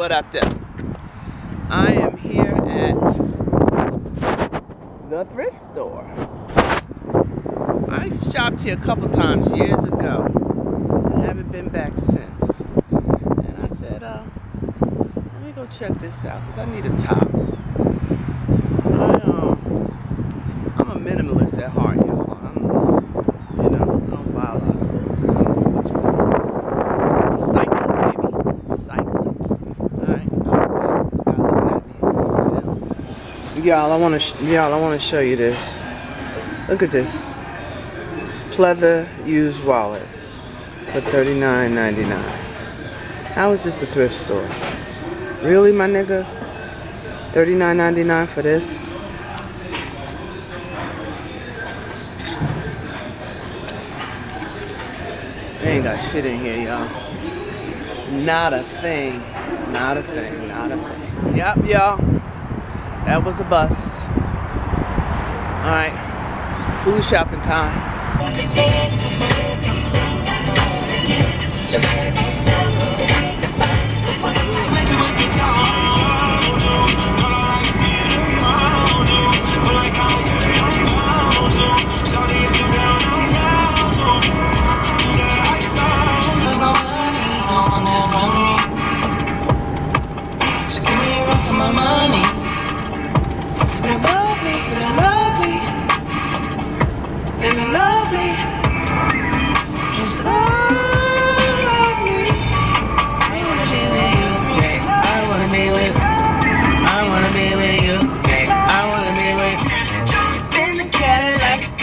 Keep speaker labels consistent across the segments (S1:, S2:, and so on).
S1: what up though? I am here at the thrift store. I shopped here a couple times years ago and haven't been back since. And I said, let me go check this out because I need a top. I'm a minimalist at heart, y'all. I don't buy a lot of clothes. I don't see what's wrong. Recycling, baby. Recycling. Alright, this guy looking at me. Film. Y'all, I want to show you this. Look at this. Pleather used wallet for $39.99. How is this a thrift store? Really, my nigga? $39.99 for this? They ain't got shit in here, y'all. Not a thing. Not a thing. Not a thing. Yep, y'all. That was a bust. Alright. Food shopping time.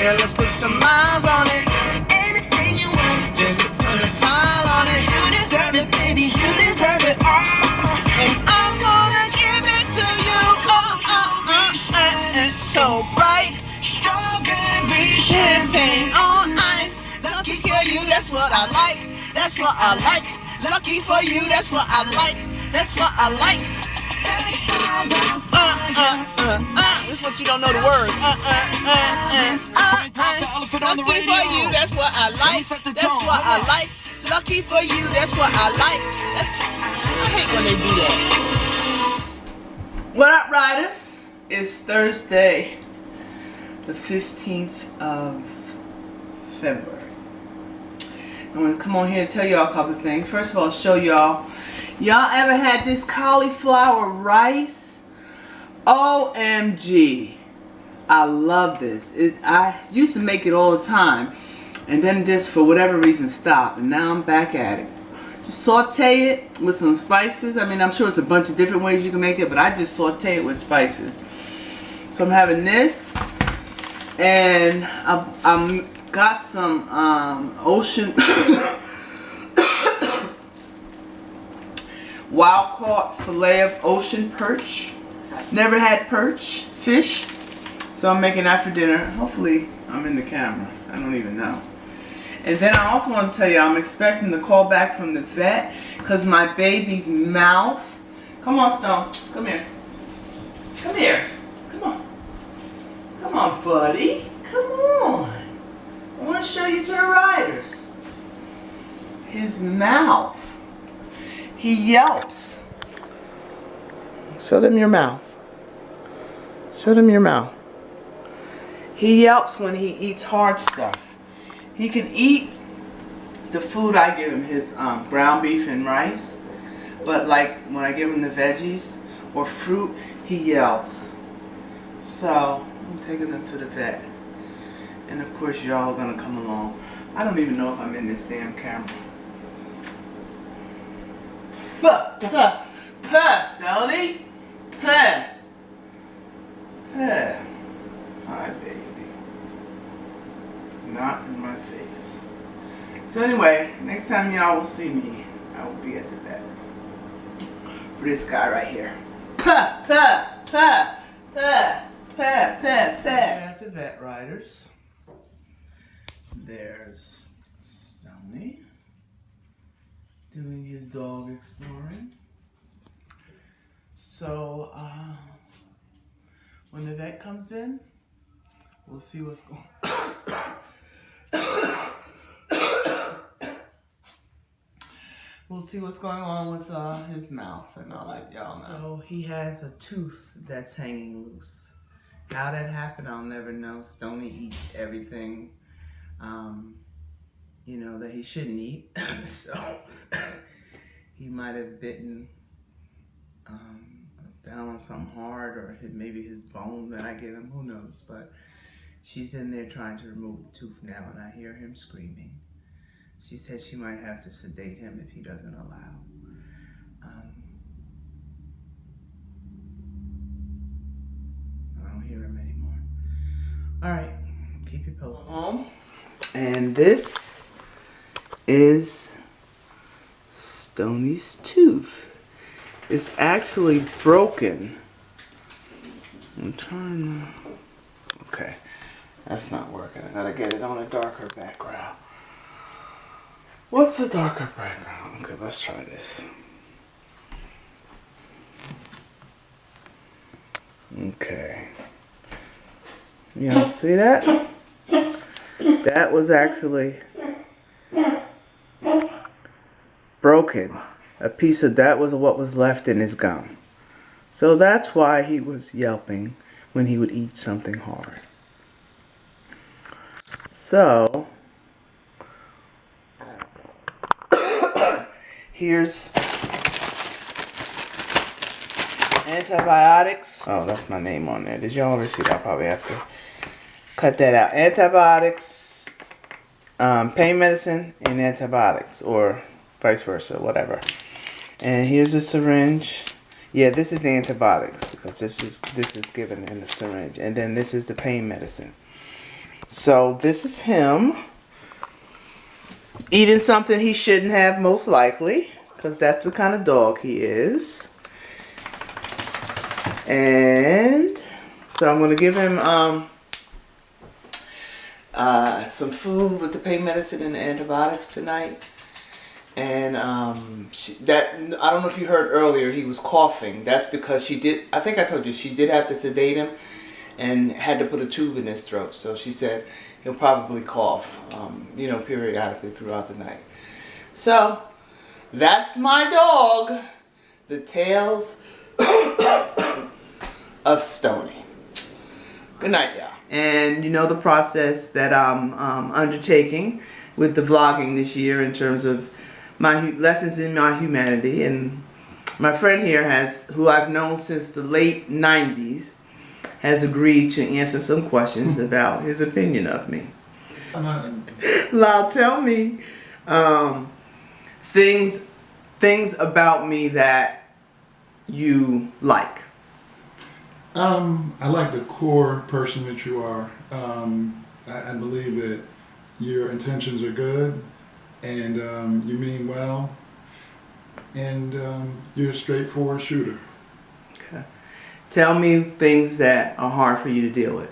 S1: Let's put some miles on it. Anything you want, just to put a smile on it. You deserve it, baby, you deserve it all. And I'm gonna give it to you. It's so bright. Strawberry champagne on ice. Lucky for you, that's what I like. That's what I like. Lucky for you, that's what I like. That's what I like. This is what you don't know the words. Lucky for you, that's what I like. That's what I like. Lucky for you, that's what I like. I hate when they do that. What up, riders? It's Thursday, the 15th of February. I'm gonna come on here and tell y'all a couple of things. First of all, show y'all. Y'all ever had this cauliflower rice? OMG. I love this. I used to make it all the time. And then just for whatever reason stopped. And now I'm back at it. Just saute it with some spices. I mean, I'm sure it's a bunch of different ways you can make it. But I just saute it with spices. So I'm having this. And I'm got some ocean... wild caught fillet of ocean perch. Never had perch fish, so I'm making that for dinner. Hopefully I'm in the camera. I don't even know. And then I also want to tell you I'm expecting the call back from the vet because my baby's mouth. Come on, Stone. Come here. Come here. Come on. Come on, buddy. Come on. I want to show you to the riders. His mouth. He yelps. Show them your mouth. Show them your mouth. He yelps when he eats hard stuff. He can eat the food I give him, his ground beef and rice. But like when I give him the veggies or fruit, he yelps. So I'm taking them to the vet. And of course y'all are gonna come along. I don't even know if I'm in this damn camera. Stony. Hi, baby. Not in my face. So anyway, next time y'all will see me, I will be at the vet. For this guy right here. At the vet, riders. There's Stony doing his dog exploring. So, when the vet comes in, we'll see what's going on. We'll see what's going on with his mouth, and I'll let y'all know. So he has a tooth that's hanging loose. How that happened, I'll never know. Stoney eats everything, you know, that he shouldn't eat. So he might have bitten down on something hard, or maybe his bone that I gave him. Who knows? But she's in there trying to remove the tooth now, and I hear him screaming. She said she might have to sedate him if he doesn't allow. I don't hear him anymore. All right, keep you posted. And this is Stoney's tooth. It's actually broken. I'm trying to... Okay, that's not working. I gotta get it on a darker background. What's a darker background? Okay, let's try this. Okay. Y'all see that? That was actually broken. A piece of that was what was left in his gum. So that's why he was yelping when he would eat something hard. So here's antibiotics. Oh, that's my name on there. Did y'all ever see that? I'll probably have to cut that out. Antibiotics, pain medicine, and antibiotics, or vice versa, whatever. And here's a syringe. Yeah, this is the antibiotics, because this is given in the syringe, and then this is the pain medicine. So this is him eating something he shouldn't have, most likely, because that's the kind of dog he is. And so I'm going to give him some food with the pain medicine and the antibiotics tonight. And I don't know if you heard earlier, he was coughing. That's because she did, I think I told you, she did have to sedate him and had to put a tube in his throat. So she said he'll probably cough, you know, periodically throughout the night. So that's my dog, the Tales of Stoney. Good night, y'all. And you know the process that I'm undertaking with the vlogging this year in terms of my lessons in my humanity. And my friend here who I've known since the late 90s, has agreed to answer some questions about his opinion of me. Lyle, tell me things about me that you like.
S2: I like the core person that you are. I believe that your intentions are good, and you mean well, and you're a straightforward shooter.
S1: Okay. Tell me things that are hard for you to deal with.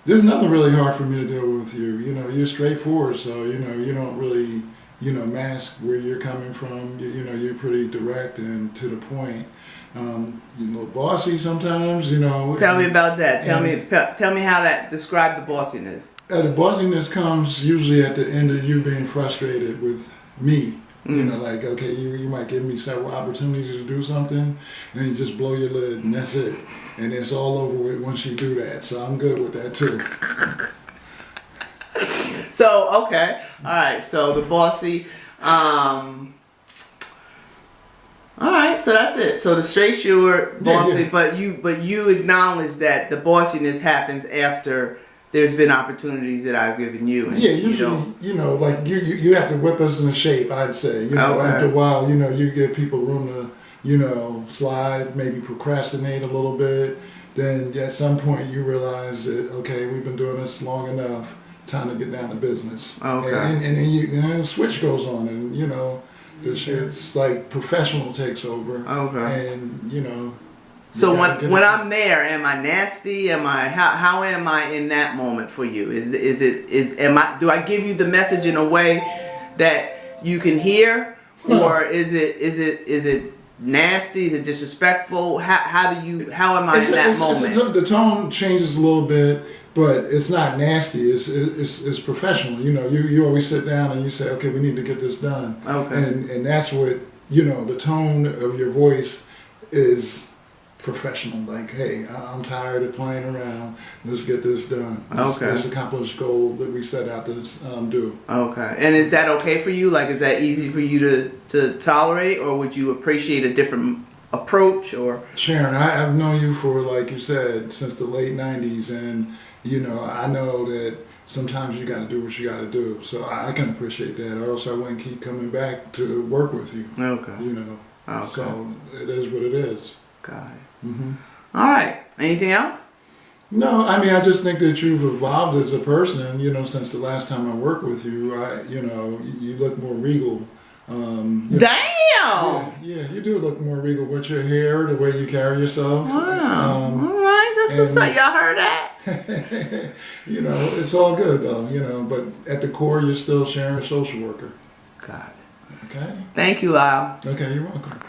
S2: There's nothing really hard for me to deal with you. You know, you're straightforward, so you know you don't really, you know, mask where you're coming from. You know, you're pretty direct and to the point. You know, bossy sometimes. You know. Tell
S1: me about that. Tell me how that describe the bossiness.
S2: The bossiness comes usually at the end of you being frustrated with me. You know, like, okay, you might give me several opportunities to do something, and you just blow your lid, and that's it. And it's all over with once you do that. So I'm good with that, too.
S1: So, okay. All right. So the bossy. All right. So that's it. So the straight shooter, bossy, yeah. But you acknowledge that the bossiness happens after there's been opportunities that I've given you. And
S2: yeah, usually, you know, like you have to whip us into shape, I'd say. You know, after a while, you know, you give people room to, you know, slide, maybe procrastinate a little bit. Then at some point you realize that, okay, we've been doing this long enough, time to get down to business.
S1: Okay.
S2: And then a switch goes on, and, you know, the shit's like professional takes over.
S1: Okay.
S2: And, you know.
S1: So when I'm there, am I nasty? How am I in that moment for you? Do I give you the message in a way that you can hear, or is it nasty? Is it disrespectful? How am I in that moment?
S2: The tone changes a little bit. but it's not nasty. It's professional. You know, you always sit down and you say, okay, we need to get this done.
S1: Okay.
S2: And that's what, you know, the tone of your voice is professional. Like, hey, I'm tired of playing around. Let's get this done. Let's accomplish the goal that we set out to do.
S1: Okay. And is that okay for you? Like, is that easy for you to tolerate, or would you appreciate a different approach? Or
S2: Sharon, I've known you for, like you said, since the late 90s, and you know, I know that sometimes you got to do what you got to do. So I can appreciate that, or else I wouldn't keep coming back to work with you.
S1: Okay.
S2: You know.
S1: Okay.
S2: So it is what it is.
S1: Got it.
S2: Mm-hmm.
S1: All right. Anything else?
S2: No, I mean, I just think that you've evolved as a person. You know, since the last time I worked with you, you know, you look more regal.
S1: Damn!
S2: Yeah, you do look more regal with your hair, the way you carry yourself.
S1: Wow. All right, that's what's up. Y'all heard that?
S2: You know, it's all good though, you know, but at the core, you're still Sharon, a social worker.
S1: Got it.
S2: Okay?
S1: Thank you, Lyle.
S2: Okay, you're welcome.